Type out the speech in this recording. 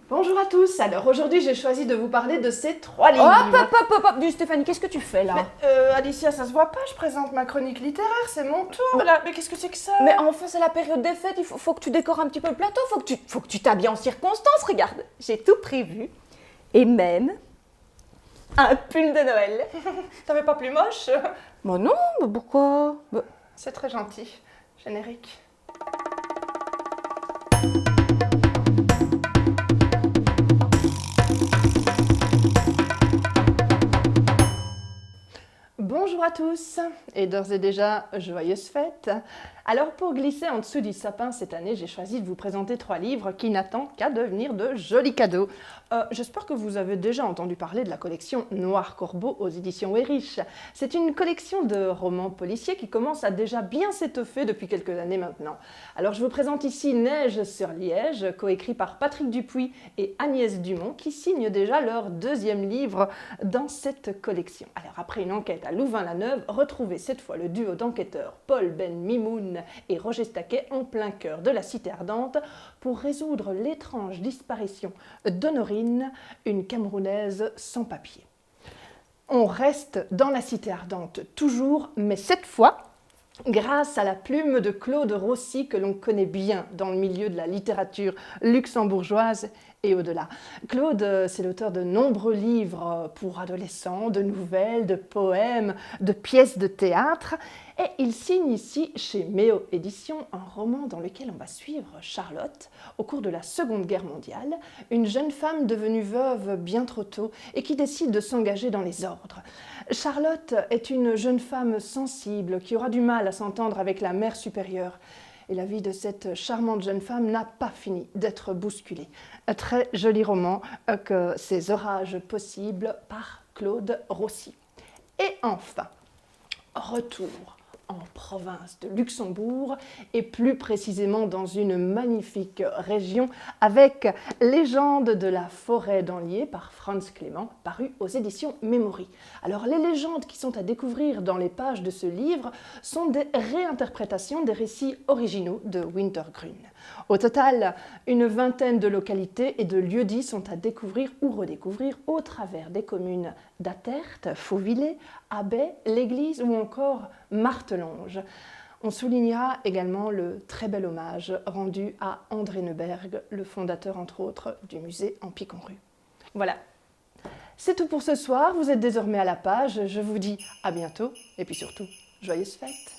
Bonjour à tous, alors aujourd'hui j'ai choisi de vous parler de ces 3 livres. Hop, du Stéphanie, qu'est-ce que tu fais là? Alicia, ça se voit pas, je présente ma chronique littéraire, c'est mon tour là. Mais qu'est-ce que c'est que ça? Mais enfin, c'est la période des fêtes, il faut que tu décores un petit peu le plateau, faut que tu t'habilles en circonstance, regarde. J'ai tout prévu, et même un pull de Noël. T'avais pas plus moche? Bah non, mais pourquoi? C'est très gentil. Générique. Bonjour à tous, et d'ores et déjà, joyeuses fêtes. Alors pour glisser en dessous du sapin cette année, j'ai choisi de vous présenter 3 livres qui n'attendent qu'à devenir de jolis cadeaux. J'espère que vous avez déjà entendu parler de la collection Noir Corbeau aux éditions Weyrich. C'est une collection de romans policiers qui commence à déjà bien s'étoffer depuis quelques années maintenant. Alors je vous présente ici Neige sur Liège, coécrit par Patrick Dupuis et Agnès Dumont, qui signent déjà leur 2e livre dans cette collection. Alors après une enquête à Louvain-la-Neuve, retrouvez cette fois le duo d'enquêteurs Paul Ben Mimoun et Roger Staquet en plein cœur de la Cité Ardente pour résoudre l'étrange disparition d'Honorine, une Camerounaise sans papier. On reste dans la Cité Ardente toujours, mais cette fois grâce à la plume de Claude Rossi que l'on connaît bien dans le milieu de la littérature luxembourgeoise et au-delà. Claude, c'est l'auteur de nombreux livres pour adolescents, de nouvelles, de poèmes, de pièces de théâtre. Et il signe ici chez Méo Éditions un roman dans lequel on va suivre Charlotte au cours de la Seconde Guerre mondiale, une jeune femme devenue veuve bien trop tôt et qui décide de s'engager dans les ordres. Charlotte est une jeune femme sensible qui aura du mal à s'entendre avec la mère supérieure. Et la vie de cette charmante jeune femme n'a pas fini d'être bousculée. Un très joli roman que Ces orages possibles par Claude Rossi. Et enfin, retour en province de Luxembourg et plus précisément dans une magnifique région avec Légende de la forêt d'Anlier par Franz Clément, paru aux éditions Memory. Alors les légendes qui sont à découvrir dans les pages de ce livre sont des réinterprétations des récits originaux de Wintergrün. Au total, une vingtaine de localités et de lieux-dits sont à découvrir ou redécouvrir au travers des communes d'Attert, Fauvillers, Abbey, l'Église ou encore Martelange. On soulignera également le très bel hommage rendu à André Neuberg, le fondateur entre autres du musée en Piconrue. Voilà, c'est tout pour ce soir, vous êtes désormais à la page, je vous dis à bientôt et puis surtout, joyeuses fêtes!